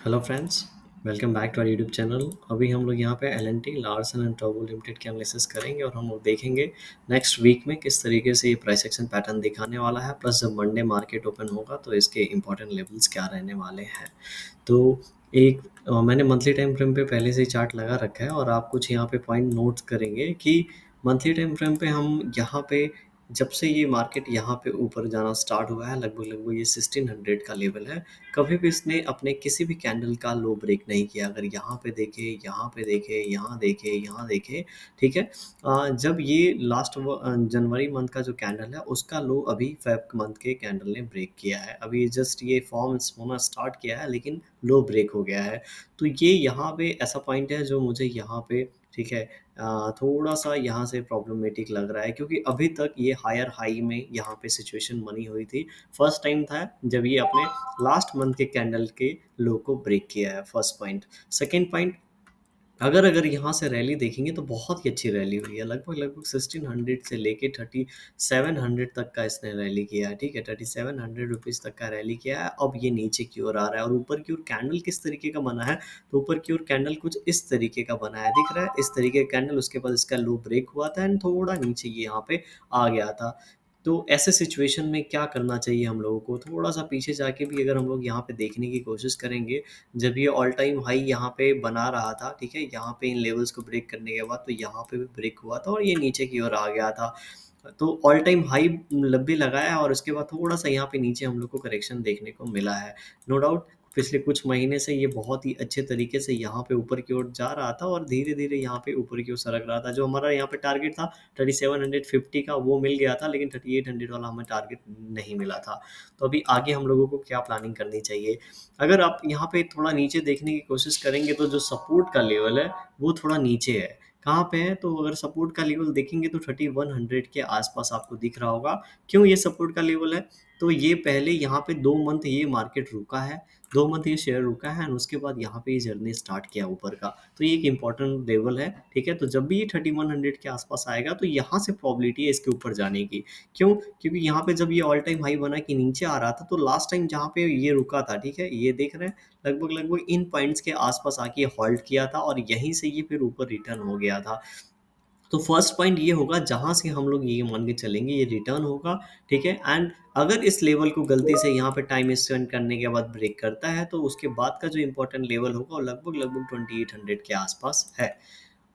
Hello friends, welcome back to our YouTube channel. अभी हम लोग यहाँ पे L N T Larsen and Toubro limited के एनालिसिस करेंगे और हम लोग देखेंगे नेक्स्ट वीक में किस तरीके से ये प्राइस एक्शन पैटर्न दिखाने वाला है। प्लस जब मंडे मार्केट ओपन होगा तो इसके इंपॉर्टेंट लेवल्स क्या रहने वाले हैं। तो एक मैंने मंथली टाइम फ्रेम पे पहले से ही चार्ट लगा रखा है और आप कुछ यहाँ पे पॉइंट नोट करेंगे कि मंथली टाइम फ्रेम पे हम यहाँ पे जब से ये मार्केट यहाँ पे ऊपर जाना स्टार्ट हुआ है, लगभग लगभग ये 1600 का लेवल है। कभी भी इसने अपने किसी भी कैंडल का लो ब्रेक नहीं किया। अगर यहाँ पे देखें, यहाँ पे देखें, यहाँ देखें, यहाँ देखें, ठीक है। जब ये लास्ट जनवरी मंथ का जो कैंडल है उसका लो अभी फेब मंथ के कैंडल ने ब्रेक किया है। अभी जस्ट ये फॉर्म होना स्टार्ट किया है लेकिन लो ब्रेक हो गया है। तो ये यहाँ पे ऐसा पॉइंट है जो मुझे यहाँ पे, ठीक है, थोड़ा सा यहाँ से प्रॉब्लमेटिक लग रहा है क्योंकि अभी तक ये हायर हाई में यहाँ पे सिचुएशन बनी हुई थी। फर्स्ट टाइम था जब ये अपने लास्ट मंथ के कैंडल के लो को ब्रेक किया है। First point. सेकंड पॉइंट, अगर अगर यहाँ से रैली देखेंगे तो बहुत ही अच्छी रैली हुई है। लगभग लगभग 1600 से लेके 3700 तक का इसने रैली किया है, ठीक है। 3700 रुपीज़ तक का रैली किया है। अब ये नीचे की ओर आ रहा है और ऊपर की ओर कैंडल किस तरीके का बना है, तो ऊपर की ओर कैंडल कुछ इस तरीके का बना है, दिख रहा है इस तरीके का कैंडल। उसके बाद इसका लो ब्रेक हुआ था एंड थोड़ा नीचे ये यहाँ पे आ गया था। तो ऐसे सिचुएशन में क्या करना चाहिए हम लोगों को, थोड़ा सा पीछे जाके भी अगर हम लोग यहाँ पे देखने की कोशिश करेंगे, जब ये ऑल टाइम हाई यहाँ पे बना रहा था, ठीक है, यहाँ पे इन लेवल्स को ब्रेक करने के बाद तो यहाँ पे भी ब्रेक हुआ था और ये नीचे की ओर आ गया था। तो ऑल टाइम हाई भी लगाया और उसके बाद थोड़ा सा यहाँ पे नीचे हम लोग को करेक्शन देखने को मिला है। नो डाउट पिछले कुछ महीने से ये बहुत ही अच्छे तरीके से यहाँ पे ऊपर की ओर जा रहा था और धीरे धीरे यहाँ पे ऊपर की ओर सरक रहा था। जो हमारा यहाँ पे टारगेट था 3750 का, वो मिल गया था, लेकिन 3800 वाला हमें टारगेट नहीं मिला था। तो अभी आगे हम लोगों को क्या प्लानिंग करनी चाहिए। अगर आप यहाँ पे थोड़ा नीचे देखने की कोशिश करेंगे तो जो सपोर्ट का लेवल है वो थोड़ा नीचे है। कहाँ पे है, तो अगर सपोर्ट का लेवल देखेंगे तो 3100 के आसपास आपको दिख रहा होगा। क्यों ये सपोर्ट का लेवल है, तो ये पहले यहाँ पे 2 मंथ ये मार्केट रुका है, 2 मंथ ये शेयर रुका है और उसके बाद यहाँ पे ये जर्नी स्टार्ट किया ऊपर का। तो ये एक इंपॉर्टेंट लेवल है, ठीक है। तो जब भी ये 3100 के आसपास आएगा तो यहाँ से प्रॉबिलिटी है इसके ऊपर जाने की। क्यों, क्योंकि यहाँ पे जब ये ऑल टाइम हाई बना कि नीचे आ रहा था तो लास्ट टाइम जहाँ पे ये रुका था, ठीक है, ये देख रहे हैं, लगभग लगभग इन पॉइंट्स के आसपास आके होल्ड किया था और यहीं से ये फिर ऊपर रिटर्न हो गया था। तो फर्स्ट पॉइंट ये होगा जहाँ से हम लोग ये मान के चलेंगे ये रिटर्न होगा, ठीक है। एंड अगर इस लेवल को गलती से यहाँ पे टाइम स्पेंड करने के बाद ब्रेक करता है तो उसके बाद का जो इंपॉर्टेंट लेवल होगा वो लगभग लगभग 2800 के आसपास है।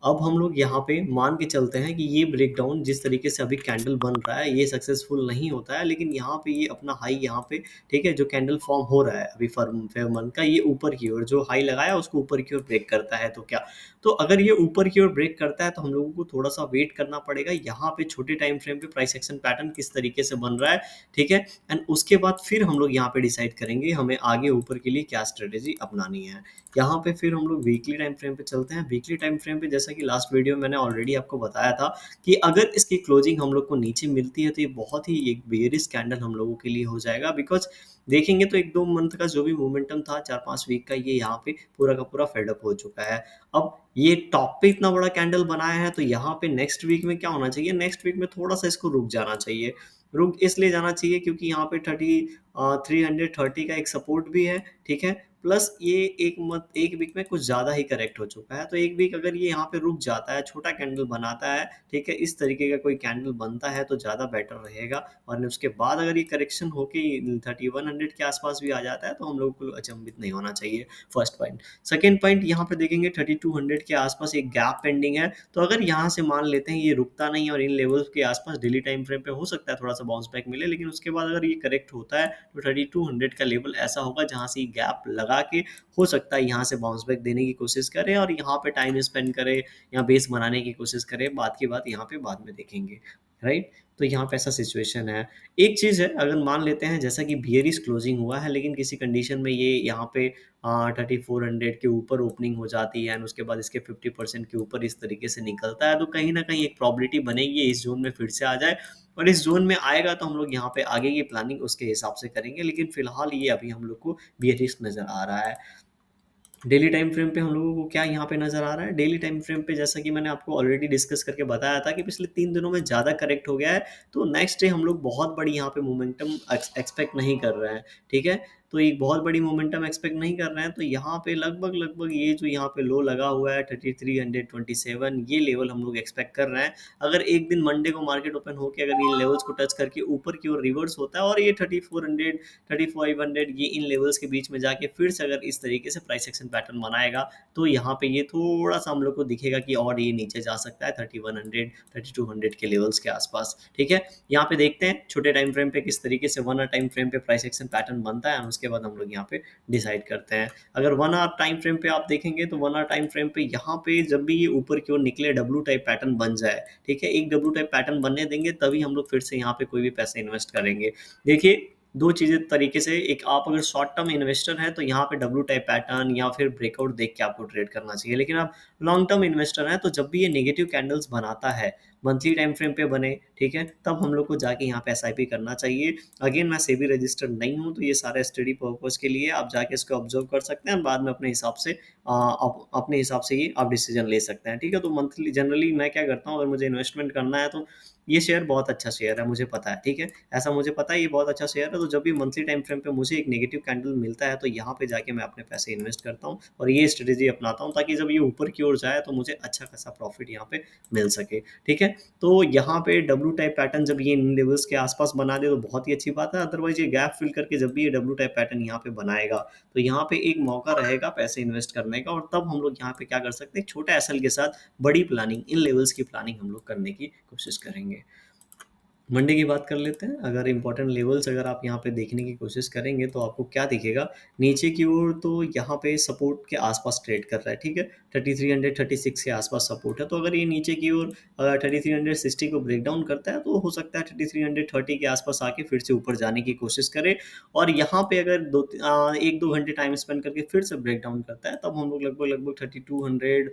अब हम लोग यहाँ पे मान के चलते हैं कि ये ब्रेकडाउन जिस तरीके से अभी कैंडल बन रहा है ये सक्सेसफुल नहीं होता है, लेकिन यहाँ पे ये अपना हाई यहाँ पे, ठीक है, जो कैंडल फॉर्म हो रहा है अभी फर्म फेव मंथ का, ये ऊपर की ओर जो हाई लगाया उसको ऊपर की ओर ब्रेक करता है तो क्या, तो अगर ये ऊपर की ओर ब्रेक करता है तो हम लोगों को थोड़ा सा वेट करना पड़ेगा यहाँ पे छोटे टाइम फ्रेम पे प्राइस एक्शन पैटर्न किस तरीके से बन रहा है, ठीक है। एंड उसके बाद फिर हम लोग यहाँ पे डिसाइड करेंगे हमें आगे ऊपर के लिए क्या स्ट्रेटेजी अपनानी है। यहाँ पे फिर हम लोग वीकली टाइम फ्रेम पे चलते हैं। वीकली टाइम फ्रेम पे जैसा कि लास्ट वीडियो में मैंने ऑलरेडी आपको बताया था कि अगर इसकी क्लोजिंग हम लोग को नीचे मिलती है तो ये बहुत ही एक बेयरिश कैंडल हम लोगों के लिए हो जाएगा। बिकॉज देखेंगे तो 1-2 मंथ का जो भी मोमेंटम था, 4-5 वीक का, ये यहाँ पे पूरा का पूरा फेडअप हो चुका है। अब ये टॉप पे इतना बड़ा कैंडल बनाया है तो यहाँ पे नेक्स्ट वीक में क्या होना चाहिए, नेक्स्ट वीक में थोड़ा सा इसको रुक जाना चाहिए। रुक इसलिए जाना चाहिए क्योंकि यहाँ पे 330 का एक सपोर्ट भी है, ठीक है। प्लस ये एक वीक में कुछ ज़्यादा ही करेक्ट हो चुका है। तो एक वीक अगर ये यहाँ पे रुक जाता है, छोटा कैंडल बनाता है, ठीक है, इस तरीके का कोई कैंडल बनता है तो ज़्यादा बेटर रहेगा। और उसके बाद अगर ये करेक्शन होके 3100 के आसपास भी आ जाता है तो हम लोग को अचंभित नहीं होना चाहिए। First point. सेकेंड पॉइंट, यहाँ पे देखेंगे 3200 के आसपास एक गैप पेंडिंग है। तो अगर यहाँ से मान लेते हैं ये रुकता नहीं और इन लेवल्स के आसपास डेली टाइम फ्रेम पे हो सकता है थोड़ा सा बाउंस बैक मिले, लेकिन उसके बाद अगर ये करेक्ट होता है तो 3200 का लेवल ऐसा होगा जहाँ से गैप लगा के हो सकता है यहाँ से बाउंस बैक देने की कोशिश करे और यहाँ पे टाइम स्पेंड करे या बेस बनाने की कोशिश करे। बात की बात यहाँ पे बाद में देखेंगे, राइट। तो यहाँ पे ऐसा सिचुएशन है। एक चीज़ है, अगर मान लेते हैं जैसा कि बियरिश क्लोजिंग हुआ है लेकिन किसी कंडीशन में ये यहाँ पे 3400 के ऊपर ओपनिंग हो जाती है एंड उसके बाद इसके 50% के ऊपर इस तरीके से निकलता है तो कहीं ना कहीं एक प्रॉबिलिटी बनेगी इस जोन में फिर से आ जाए। और इस जोन में आएगा तो हम लोग यहाँ पे आगे की प्लानिंग उसके हिसाब से करेंगे, लेकिन फिलहाल ये अभी हम लोग को बियरिश नज़र आ रहा है। डेली टाइम फ्रेम पे हम लोगों को क्या यहाँ पे नज़र आ रहा है, डेली टाइम फ्रेम पे जैसा कि मैंने आपको ऑलरेडी डिस्कस करके बताया था कि पिछले 3 दिनों में ज़्यादा करेक्ट हो गया है। तो नेक्स्ट डे हम लोग बहुत बड़ी यहाँ पे मोमेंटम एक्सपेक्ट नहीं कर रहे हैं, ठीक है। तो एक बहुत बड़ी मोमेंटम एक्सपेक्ट नहीं कर रहे हैं, तो यहाँ पे लगभग लगभग ये जो यहाँ पे लो लगा हुआ है 3327, ये लेवल हम लोग एक्सपेक्ट कर रहे हैं। अगर एक दिन मंडे को मार्केट ओपन होकर अगर इन लेवल्स को टच करके ऊपर की ओर रिवर्स होता है और ये 3400 3500 ये इन लेवल्स के बीच में जाके फिर से अगर इस तरीके से प्राइस एक्शन पैटर्न बनाएगा, तो यहाँ पे ये थोड़ा सा हम लोग को दिखेगा कि और ये नीचे जा सकता है 3100 3200 के लेवल्स के आसपास। ठीक है, यहाँ पे देखते हैं छोटे टाइम फ्रेम पे किस तरीके से 1 आवर टाइम फ्रेम पे प्राइस एक्शन पैटर्न बनता है, और उसके बाद हम लोग यहाँ पे डिसाइड करते हैं। अगर 1 आवर टाइम फ्रेम पे आप देखेंगे तो 1 आवर टाइम फ्रेम पे यहाँ पे जब भी ये ऊपर की ओर निकले डब्ल्यू टाइप पैटर्न बन जाए, ठीक है, एक डब्ल्यू टाइप पैटर्न बनने देंगे तभी हम लोग फिर से यहाँ पे कोई भी पैसे इन्वेस्ट करेंगे। देखिए, दो चीज़ें तरीके से, एक आप अगर शॉर्ट टर्म इन्वेस्टर हैं तो यहाँ पे डब्ल्यू टाइप पैटर्न या फिर ब्रेकआउट देख के आपको ट्रेड करना चाहिए, लेकिन आप लॉन्ग टर्म इन्वेस्टर हैं तो जब भी ये नेगेटिव कैंडल्स बनाता है, मंथली टाइम फ्रेम पे बने, ठीक है, तब हम लोग को जाके यहाँ पे एसआईपी करना चाहिए। अगेन मैं सेबी रजिस्टर्ड नहीं हूँ, तो ये सारे स्टडी पर्पज के लिए आप जाके इसको ऑब्जर्व कर सकते हैं, बाद में अपने हिसाब से अपने हिसाब से ही आप डिसीजन ले सकते हैं। ठीक है, तो मंथली जनरली मैं क्या करता हूँ, अगर मुझे इन्वेस्टमेंट करना है तो ये शेयर बहुत अच्छा शेयर है, मुझे पता है, ठीक है, ऐसा मुझे पता है ये बहुत अच्छा शेयर है, तो जब भी मंथली टाइम फ्रेम पे मुझे एक नेगेटिव कैंडल मिलता है तो यहाँ पे जाके मैं अपने पैसे इन्वेस्ट करता हूँ और ये स्ट्रेटेजी अपनाता हूँ, ताकि जब ये ऊपर की ओर जाए तो मुझे अच्छा खासा प्रॉफिट यहाँ पे मिल सके। ठीक है, तो यहाँ पे डब्ल्यू टाइप पैटर्न जब ये इन लेवल्स के आसपास बना दे तो बहुत ही अच्छी बात है, अदरवाइज ये गैप फिल करके जब भी ये डब्ल्यू टाइप पैटर्न यहाँ पे बनाएगा तो यहाँ पे एक मौका रहेगा पैसे इन्वेस्ट करने का, और तब हम लोग यहाँ पे क्या कर सकते हैं, छोटा एसएल के साथ बड़ी प्लानिंग, इन लेवल्स की प्लानिंग हम लोग करने की कोशिश करेंगे। मंडे की बात कर लेते हैं। अगर इंपॉर्टेंट लेवल्स अगर आप यहाँ पे देखने की कोशिश करेंगे तो आपको क्या दिखेगा, नीचे की ओर तो यहाँ पे सपोर्ट के आसपास ट्रेड कर रहा है, ठीक है, 3336 के आसपास सपोर्ट है, तो अगर ये नीचे की ओर 3360 को ब्रेक डाउन करता है तो हो सकता है 3330 के आसपास आके फिर से ऊपर जाने की कोशिश करे, और यहाँ पे अगर एक दो घंटे टाइम स्पेंड करके फिर से ब्रेक डाउन करता है, तब हम लोग लगभग लगभग 3200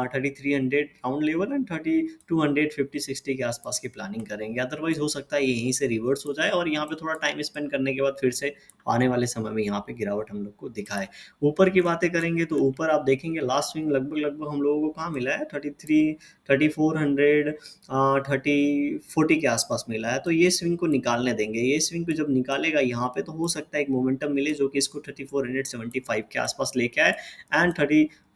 3300 राउंड लेवल एंड 3200 50-60 के आसपास की प्लानिंग करेंगे। अदरवाइज हो सकता है ये यहीं से रिवर्स हो जाए और यहाँ पे थोड़ा टाइम स्पेंड करने के बाद फिर से आने वाले समय में यहाँ पे गिरावट हम लोग को दिखाए। ऊपर की बातें करेंगे तो ऊपर आप देखेंगे लास्ट स्विंग लगभग लगभग हम लोगों को कहाँ मिला है, 3400 3040 के आसपास मिला है, तो ये स्विंग को निकालने देंगे। ये स्विंग को जब निकालेगा यहाँ पे तो हो सकता है एक मोमेंटम मिले जो कि इसको 3475 के आसपास लेके आए एंड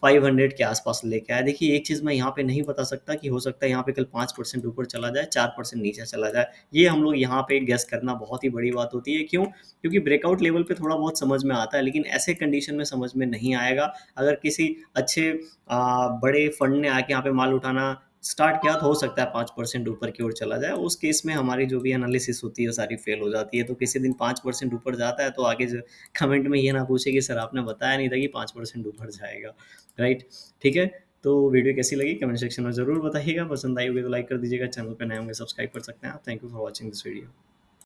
500 के आसपास लेके आया। देखिए, एक चीज़ मैं यहाँ पे नहीं बता सकता कि हो सकता है यहाँ पे कल 5% ऊपर चला जाए, 4% नीचे चला जाए। ये हम लोग यहाँ पे गेस करना बहुत ही बड़ी बात होती है। क्यों? क्योंकि ब्रेकआउट लेवल पे थोड़ा बहुत समझ में आता है, लेकिन ऐसे कंडीशन में समझ में नहीं आएगा। अगर किसी अच्छे बड़े फंड ने आके यहाँ पे माल उठाना स्टार्ट किया तो हो सकता है 5% ऊपर की ओर चला जाए। उस केस में हमारी जो भी एनालिसिस होती है वो सारी फेल हो जाती है। तो किसी दिन 5% ऊपर जाता है तो आगे जो कमेंट में ये ना पूछे कि सर आपने बताया नहीं था कि 5% ऊपर जाएगा, राइट? ठीक है, तो वीडियो कैसी लगी कमेंट सेक्शन में ज़रूर बताइएगा। पसंद आई होगी तो लाइक कर दीजिएगा, चैनल पे नए होंगे सब्सक्राइब कर सकते हैं आप। Thank you for watching this video.